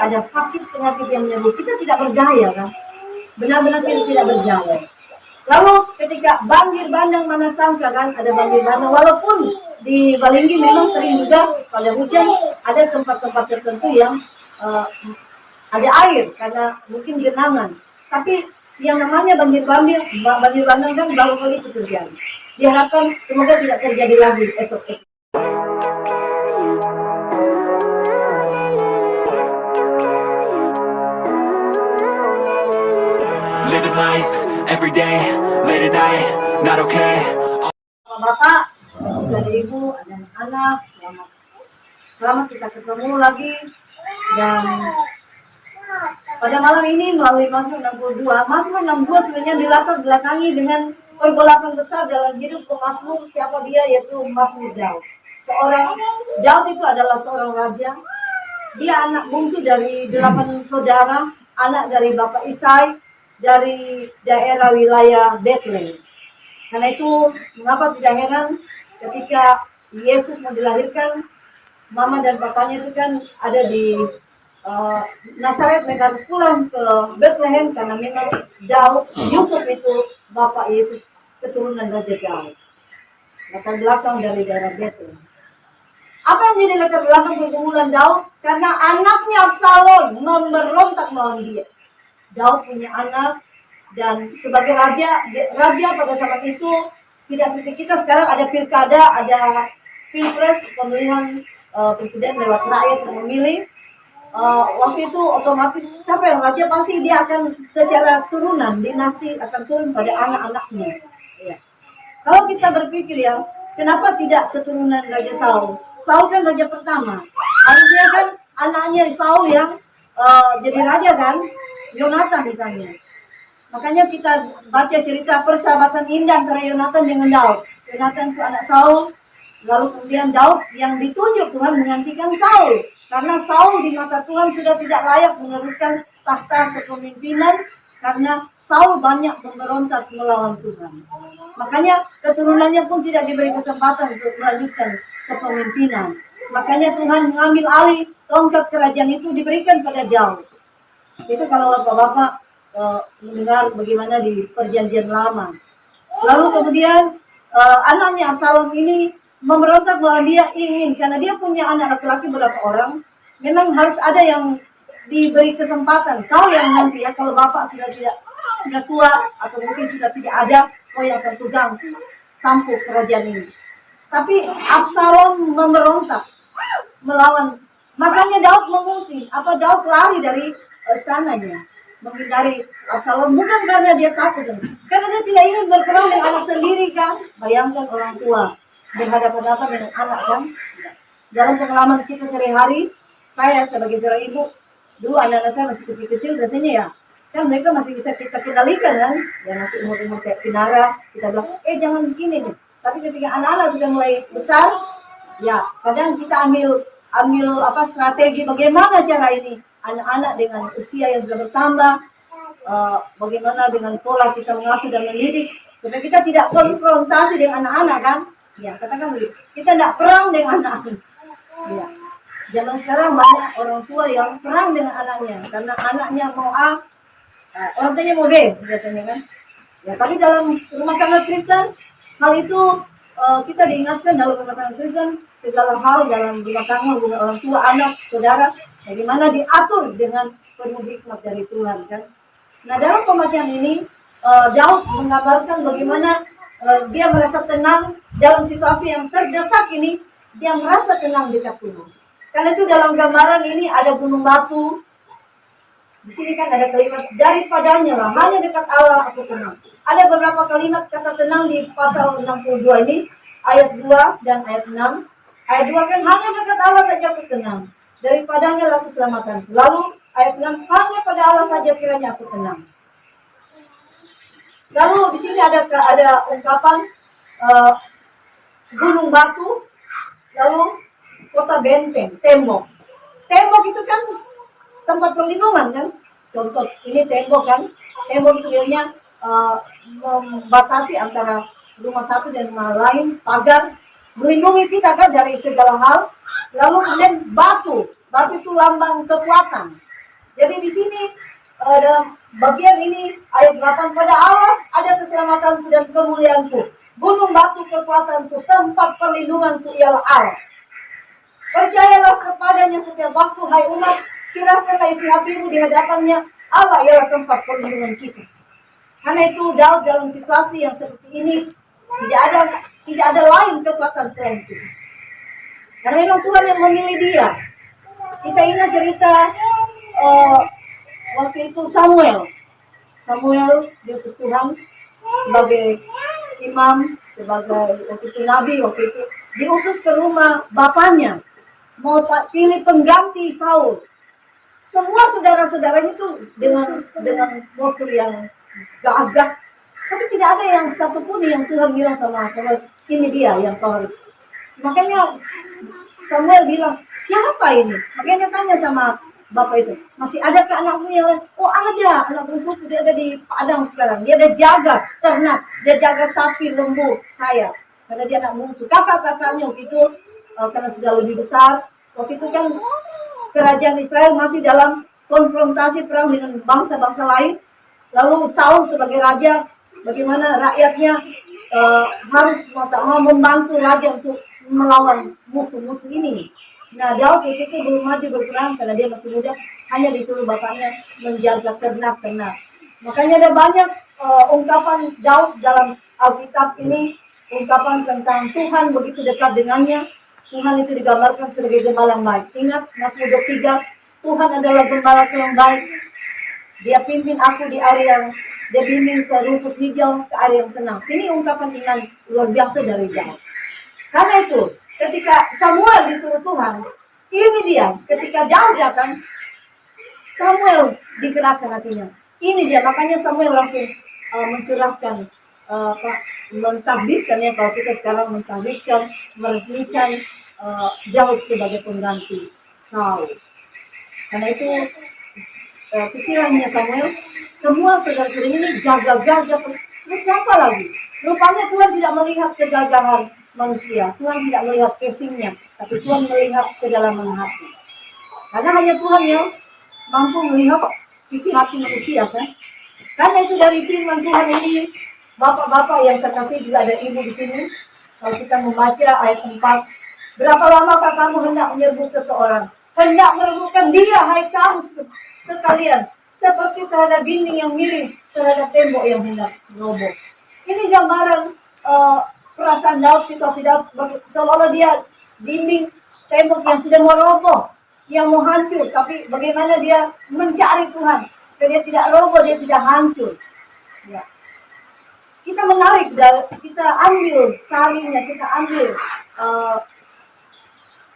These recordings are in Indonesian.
ada sakit penyakit yang menyerbu, kita tidak berdaya kan? Benar-benar kita tidak berdaya. Lalu ketika banjir bandang mana sangka kan, ada banjir bandang, walaupun di Balinggi memang sering juga pada hujan ada tempat-tempat tertentu yang ada air karena mungkin genangan. Tapi yang namanya banjir bandang kan baru kali itu terjadi. Diharapkan semoga tidak terjadi lagi esok. Living life every day, late at night, not okay. Bapak, dari ibu, dan anak, selamat kita ketemu lagi. Dan pada malam ini melalui Mazmur 62, Mazmur 62 sebenarnya dilatar belakangi dengan pergolakan besar dalam hidup pemazmur. Siapa dia? Yaitu Mazmur Daud. Daud itu adalah seorang raja. Dia anak bungsu dari 8 saudara, anak dari Bapak Isai dari daerah wilayah Bethlehem. Karena itu mengapa tidak heran ketika Yesus mau dilahirkan, mama dan papanya itu kan ada di Nazaret. Mereka harus pulang ke Bethlehem karena memang Yusuf itu bapak Yesus, keturunan Raja Daud. Latar belakang dari daerah Bethlehem. Apa yang jadi latar belakang pergumulan Daud? Karena anaknya Absalom memberontak melawan dia. Daud punya anak, dan sebagai raja pada saat itu tidak seperti kita sekarang ada pilkada, ada pilpres, pemilihan presiden lewat rakyat yang memilih. Waktu itu otomatis siapa yang raja pasti dia akan secara turunan, dinasti akan turun pada anak-anaknya. Ya. Kalau kita berpikir ya, kenapa tidak keturunan Raja Saul? Saul kan raja pertama, harusnya kan anaknya Saul yang jadi raja kan, Yonatan misalnya. Makanya kita baca cerita persahabatan indah antara Yonatan dengan Daud. Yonatan itu anak Saul, lalu kemudian Daud yang ditunjuk Tuhan menggantikan Saul. Karena Saul di mata Tuhan sudah tidak layak meneruskan tahta kepemimpinan karena Saul banyak memberontak melawan Tuhan. Makanya keturunannya pun tidak diberi kesempatan untuk melanjutkan kepemimpinan. Makanya Tuhan mengambil alih tongkat kerajaan itu diberikan pada Daud. Itu kalau bapak-bapak mendengar bagaimana di perjanjian lama. Lalu kemudian anaknya Absalom ini memberontak bahwa dia ingin, karena dia punya anak laki-laki berapa orang, memang harus ada yang diberi kesempatan. Kau yang nanti ya, kalau bapak sudah tua atau mungkin sudah tidak ada, kau yang akan pegang tampuk kerajaan ini. Tapi Absalom memberontak melawan, makanya Daud mengungsi. Daud lari dari istananya menghindari Absalom, bukan karena dia takut, karena dia tidak ingin berperang dengan anak sendiri kan. Bayangkan orang tua berhadapan-hadapan dengan anak kan. Dalam pengalaman kita sehari-hari, saya sebagai seorang ibu, dulu anak-anak saya masih kecil-kecil biasanya ya, kan mereka masih bisa kita kendalikan kan, ya masih umur-umur kayak Kinara, kita bilang, jangan begini nih. Tapi ketika anak-anak sudah mulai besar, ya kadang kita ambil strategi bagaimana cara ini anak-anak dengan usia yang sudah bertambah, bagaimana dengan pola kita mengasuh dan mendidik supaya kita tidak konfrontasi dengan anak-anak kan. Ya katakan begitu, kita tidak perang dengan anak-anak. Ya, zaman sekarang banyak orang tua yang perang dengan anaknya karena anaknya mau A, orang tuanya mau B biasanya kan. Ya, tapi dalam rumah tangga Kristen hal itu kita diingatkan dalam rumah tangga Kristen, segala hal dalam rumah tangga hubungan orang tua, anak, saudara, bagaimana diatur dengan penuh hikmat dari Tuhan kan. Nah dalam pembacaan ini Daud menggambarkan bagaimana dia merasa tenang dalam situasi yang terdesak ini, dia merasa tenang dekat Tuhan. Karena itu dalam gambaran ini ada gunung batu. Di sini kan ada kalimat daripadanya lah, hanya dekat Allah aku tenang. Ada beberapa kalimat kata tenang di pasal 62 ini, ayat 2 dan ayat 6. Ayat 2 kan hanya dekat Allah saja aku tenang, daripadanya lah aku selamatkan. Lalu ayat 6, hanya pada Allah saja kiranya aku tenang. Lalu di sini ada ungkapan gunung batu, lalu kota benteng, tembok. Tembok itu kan tempat perlindungan kan. Contoh ini tembok kan. Tembok itu biasanya membatasi antara rumah satu dan rumah lain, pagar melindungi kita kan dari segala hal. Lalu kemudian batu itu lambang kekuatan. Jadi di sini dalam bagian ini ayat 8, pada Allah ada keselamatanku dan kemuliaanku, gunung batu kekuatanku, tempat perlindunganku ialah Allah. Percayalah kepadanya setiap waktu, hai umat, kiranya isi hatimu di hadapannya. Allah ialah tempat perlindungan kita. Karena itu Daud dalam situasi yang seperti ini tidak ada lain kekuatan selain itu. Karena memang Tuhan yang memilih dia. Kita ingat cerita waktu itu Samuel diutus Tuhan sebagai imam, sebagai waktu itu nabi, waktu itu diutus ke rumah bapaknya, mau pilih pengganti Saul. Semua saudara-saudaranya itu dengan postur yang gagah, tapi tidak ada yang satupun yang Tuhan bilang sama Samuel, ini dia yang kau harus. Makanya Samuel bilang, siapa ini? Makanya tanya sama bapak itu, masih ada ke anakmu yang lain? Oh ada, anak bungsu dia ada di Padang sekarang. Dia ada jaga ternak, dia jaga sapi, lembu, saya. Karena dia anak bungsu. Kakak-kakaknya waktu itu, karena sudah lebih besar, waktu itu kan kerajaan Israel masih dalam konfrontasi perang dengan bangsa-bangsa lain. Lalu Saul sebagai raja, bagaimana rakyatnya harus mau membantu raja untuk melawan musuh-musuh ini. Nah, Daud itu belum maju berperang karena dia masih muda, hanya disuruh bapaknya menjaga ternak-ternak. Makanya ada banyak ungkapan Daud dalam Alkitab ini, ungkapan tentang Tuhan begitu dekat dengannya. Tuhan itu digambarkan sebagai gembala yang baik. Ingat Mazmur 23, Tuhan adalah gembala yang baik. Dia pimpin aku di area dia bimbing ke rumput hijau, ke area yang tenang. Ini ungkapan iman luar biasa dari Daud. Karena itu, ketika Samuel disuruh Tuhan, ini dia, ketika Daud datang, Samuel digerakkan hatinya. Ini dia, makanya Samuel langsung mencurahkan, mentahbiskan ya, kalau kita sekarang mentahbiskan, meresmikan Daud sebagai pengganti Saul. Karena itu, pikirannya Samuel, semua saudara-saudara ini gagah-gagah, terus siapa lagi? Rupanya Tuhan tidak melihat kegagahan manusia, Tuhan tidak melihat casingnya, tapi Tuhan melihat kedalaman hati. Karena hanya Tuhan yang mampu melihat isi hati manusia kan. Karena itu dari firman Tuhan ini, bapak-bapak yang saya kasih, juga ada ibu di sini. Kalau kita membaca ayat 4, berapa lama kamu hendak menyerbu seseorang, hendak merebutkan dia, hai kamu sekalian, seperti terhadap dinding yang miring terhadap tembok yang hendak roboh. Ini gambaran perasaan Daud, situasi Daud, seolah dia dinding tembok yang sudah mau roboh, yang mau hancur, tapi bagaimana dia mencari Tuhan, dia tidak roboh, dia tidak hancur. Ya. Kita menarik, kita ambil sarinya, kita ambil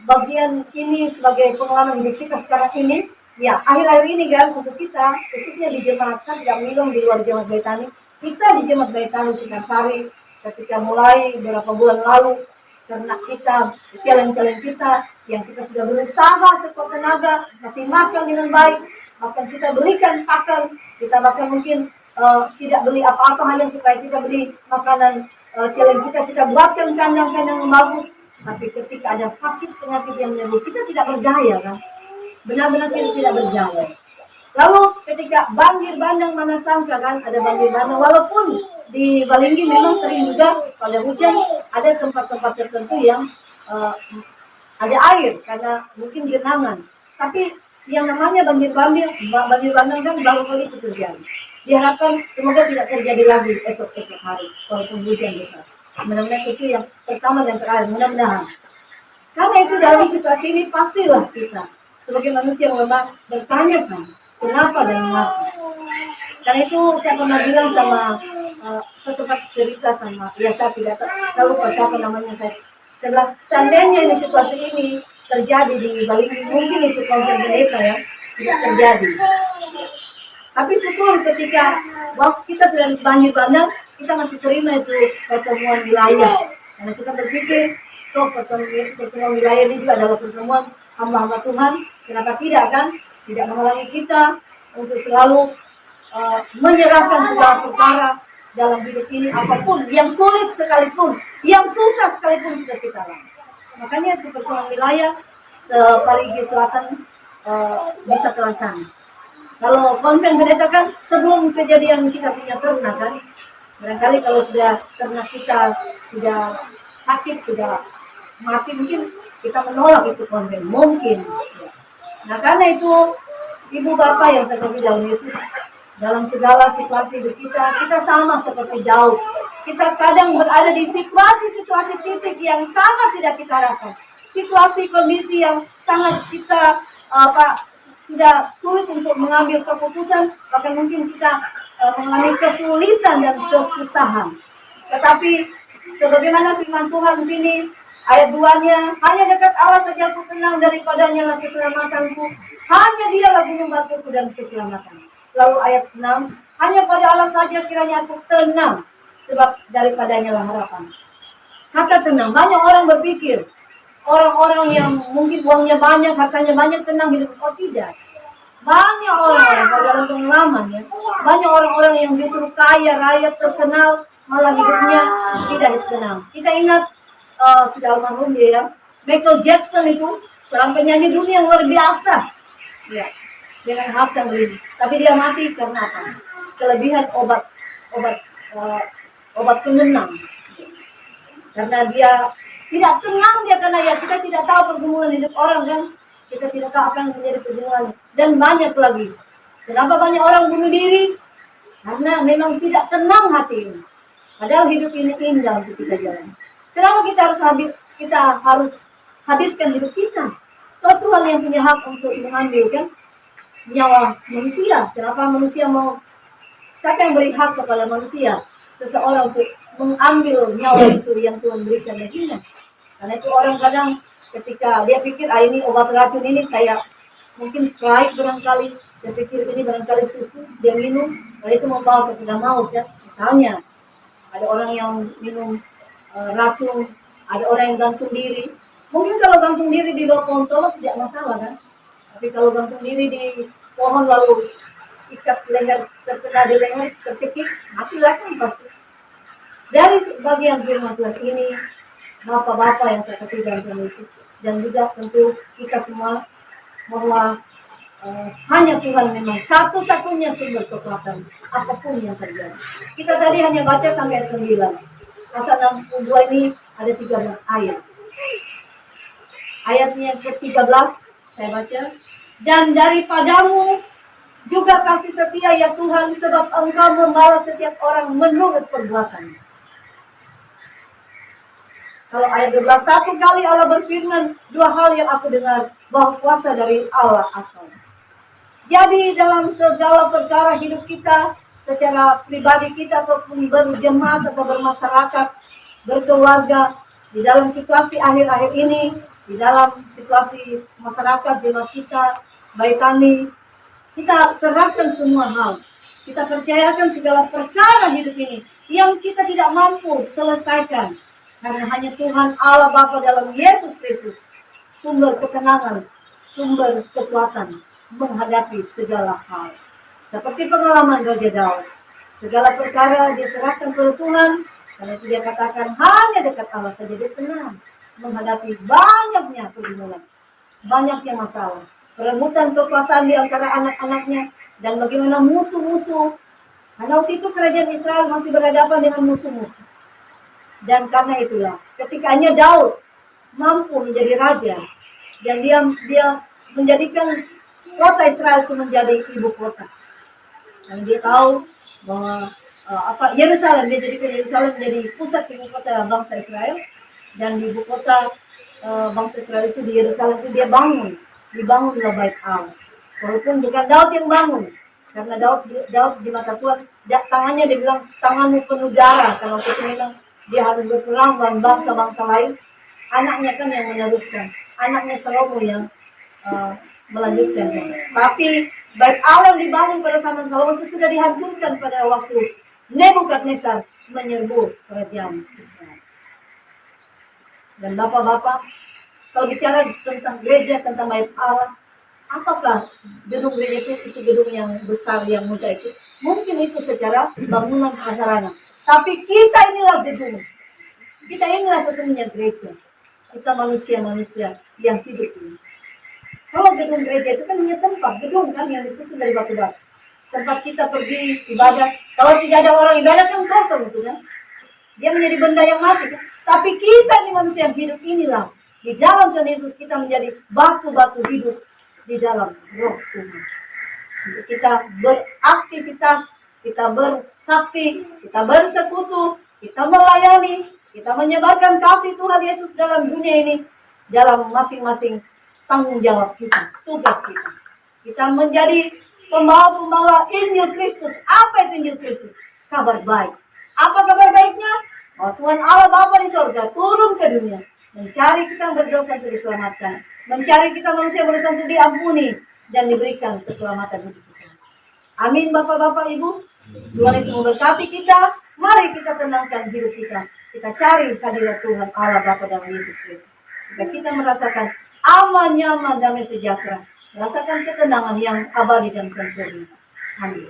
bagian ini sebagai pengalaman hidup kita sekarang ini. Ya, akhir-akhir ini kan untuk kita, khususnya di jemaat, kan tidak minum di luar jemaat Baitani. Kita di jemaat Baitani Singkasari, ketika mulai beberapa bulan lalu, karena kita, challenge kita, yang kita sudah berusaha sekuat tenaga, masih makan dengan baik, bahkan kita belikan pakan, kita bahkan mungkin tidak beli apa-apa, hanya supaya kita beli makanan challenge kita buatkan kandang-kandang yang bagus, tapi ketika ada sakit penyakit yang menyerbu, kita tidak berdaya kan? Benar-benar tidak berdaya. Lalu ketika banjir bandang, mana sangka kan ada banjir bandang, walaupun di Balinggi memang sering juga pada hujan ada tempat-tempat tertentu yang ada air karena mungkin genangan. Tapi yang namanya banjir bandang kan baru kali itu terjadi. Diharapkan semoga tidak terjadi lagi esok-esok hari walaupun hujan besar. Mudah-mudahan itu yang pertama dan terakhir, mudah-mudahan. Karena itu dalam situasi ini pastilah kita sebagai manusia memang bertanya kan, kenapa dan mengapa. Karena itu saya pernah bilang sama sesempat cerita sama, ya saya tidak tahu siapa namanya, saya bilang, seandainya ini situasi ini terjadi di Balinggi, mungkin itu konflik mereka ya, tidak terjadi. Tapi syukur ketika waktu kita sedang banjir bandang, kita masih terima itu pertemuan wilayah. Karena kita berpikir, pertemuan wilayah ini juga adalah pertemuan hamba-hamba Tuhan. Kenapa tidak kan? Tidak menghalangi kita untuk selalu menyerahkan segala perkara dalam hidup ini, apapun yang sulit sekalipun, yang susah sekalipun sudah kita lakukan. Makanya itu pertemuan wilayah Parigi Selatan bisa terlaksana. Kalau konten pendeta kan sebelum kejadian kita punya ternak kan, barangkali kalau sudah ternak kita sudah sakit, sudah mati, mungkin kita menolak itu konten, mungkin. Nah karena itu ibu bapak yang seperti dalam Yesus, dalam segala situasi hidup kita sama seperti Daud. Kita kadang berada di situasi-situasi titik yang sangat tidak kita harapkan, situasi kondisi yang sangat kita tidak sulit untuk mengambil keputusan, bahkan mungkin kita mengalami kesulitan dan kesusahan. Tetapi sebagaimana firman Tuhan di sini, ayat 2-nya, hanya dekat Allah saja aku tenang, daripadanya lah keselamatanku, hanya dialah gunung batuku dan keselamatan. Lalu ayat 6, hanya pada Allah saja kiranya aku tenang, sebab daripadanya lah harapan. Kata tenang, banyak orang berpikir, orang-orang yang mungkin uangnya banyak, hartanya banyak, tenang hidup. Oh tidak. Banyak orang-orang, kalau dalam pengalaman ya, banyak orang-orang yang justru kaya, raya, terkenal, malah hidupnya tidak tenang. Kita ingat sudah almarhum dia ya, Michael Jackson itu seorang penyanyi dunia yang luar biasa, ya, dengan harta beli. Tapi dia mati karena apa? Kelebihan obat penenang. Karena dia tidak tenang dia, karena ya kita tidak tahu pergumulan hidup orang kan, kita tidak tahu apa yang menjadi pergumulannya. Dan banyak lagi. Kenapa banyak orang bunuh diri? Karena memang tidak tenang hati ini. Padahal hidup ini indah untuk kita jalan. Kenapa kita harus habiskan hidup kita? Kalau Tuhan yang punya hak untuk mengambil kan nyawa manusia. Kenapa manusia mau? Siapa yang beri hak kepada manusia? Seseorang untuk mengambil nyawa itu yang Tuhan berikan baginya. Karena itu orang kadang ketika dia pikir ini obat racun ini kayak mungkin Sprite barangkali, dia pikir ini barangkali susu, dia minum, lalu itu membawa kepada maut ya. Misalnya ada orang yang minum racun, ada orang yang gantung diri. Mungkin kalau gantung diri di bawah pohon tolong tidak masalah kan. Tapi kalau gantung diri di pohon lalu ikat leher, terkena di leher, tercekik, matilah kan pasti. Dari bagian firman Tuhan ini, bapak-bapak yang saya kasih dalam Tuhan Yesus, dan juga tentu kita semua, bahwa hanya Tuhan memang satu-satunya sumber kekuatan apapun yang terjadi. Kita tadi hanya baca sampai 9. Pasal 62 ini ada 13 ayat. Ayatnya ke-13 saya baca. Dan daripadamu juga kasih setia ya Tuhan, sebab Engkau membalas setiap orang menurut perbuatannya. Kalau ayat 12, satu kali Allah berfirman, dua hal yang aku dengar, bahwa kuasa dari Allah asal. Jadi dalam segala perkara hidup kita, secara pribadi kita ataupun berjemaat atau bermasyarakat, berkeluarga, di dalam situasi akhir-akhir ini, di dalam situasi masyarakat, jemaat kita, baik kami, kita serahkan semua hal. Kita percayakan segala perkara hidup ini yang kita tidak mampu selesaikan. Karena hanya Tuhan Allah Bapa dalam Yesus Kristus, sumber ketenangan, sumber kekuatan, menghadapi segala hal. Seperti pengalaman Raja Daud, segala perkara diserahkan kepada Tuhan, karena itu dia katakan hanya dekat Allah saja dia tenang menghadapi banyaknya pergumulan, banyaknya masalah, perebutan kekuasaan di antara anak-anaknya, dan bagaimana musuh-musuh. Karena waktu itu kerajaan Israel masih berhadapan dengan musuh-musuh. Dan karena itulah, ketikanya Daud mampu menjadi raja, dan dia menjadikan kota Israel itu menjadi ibu kota. Dan dia tahu bahwa Yerusalem, dia jadikan Yerusalem menjadi pusat ibu kota bangsa Israel, dan di ibu kota bangsa Israel itu di Yerusalem itu dia dibangunlah bait Allah. Walaupun bukan Daud yang bangun, karena Daud di mata Tuhan, tangannya dia bilang tanganmu penuh darah, kalau kita bilang dia harus berperang dengan bangsa-bangsa lain. Anaknya kan yang meneruskan, anaknya Salomo yang melanjutkan. Tapi bait Allah dibangun pada zaman Salomo itu sudah dihancurkan pada waktu Nebukadnezar menyerbu kerajaan Israel. Dan bapak-bapak, kalau bicara tentang gereja, tentang bait Allah, apakah gedung gereja itu gedung yang besar, yang megah itu? Mungkin itu secara bangunan prasarana. Tapi kita inilah gedung. Kita inilah sesungguhnya gereja. Kita manusia-manusia yang hidup ini. Kalau gedung gereja itu kan hanya tempat, gedung kan yang disusun dari batu bata. Tempat kita pergi ibadah. Kalau tidak ada orang ibadah kan kosong itu kan. Dia menjadi benda yang mati kan. Tapi kita ini manusia yang hidup inilah. Di dalam Tuhan Yesus kita menjadi batu-batu hidup di dalam roh Tuhan. Untuk kita beraktivitas, kita bersaksi, kita bersekutu, kita melayani, kita menyebarkan kasih Tuhan Yesus dalam dunia ini, dalam masing-masing tanggung jawab kita, tugas kita. Kita menjadi pembawa-pembawa Injil Kristus. Apa itu Injil Kristus? Kabar baik. Apa kabar baiknya? Bahwa Tuhan Allah Bapa di sorga turun ke dunia, mencari kita yang berdosa untuk diselamatkan, mencari kita manusia berdosa untuk diampuni, dan diberikan keselamatan hidup kita. Amin Bapak-Bapak Ibu. Tuhan Yesus memberkati kita. Mari kita tenangkan hidup kita. Kita cari hadirat Tuhan Allah Bapa dalam Yesus Kristus. Supaya kita merasakan aman, nyaman, damai sejahtera. Merasakan ketenangan yang abadi dan sempurna. Amin.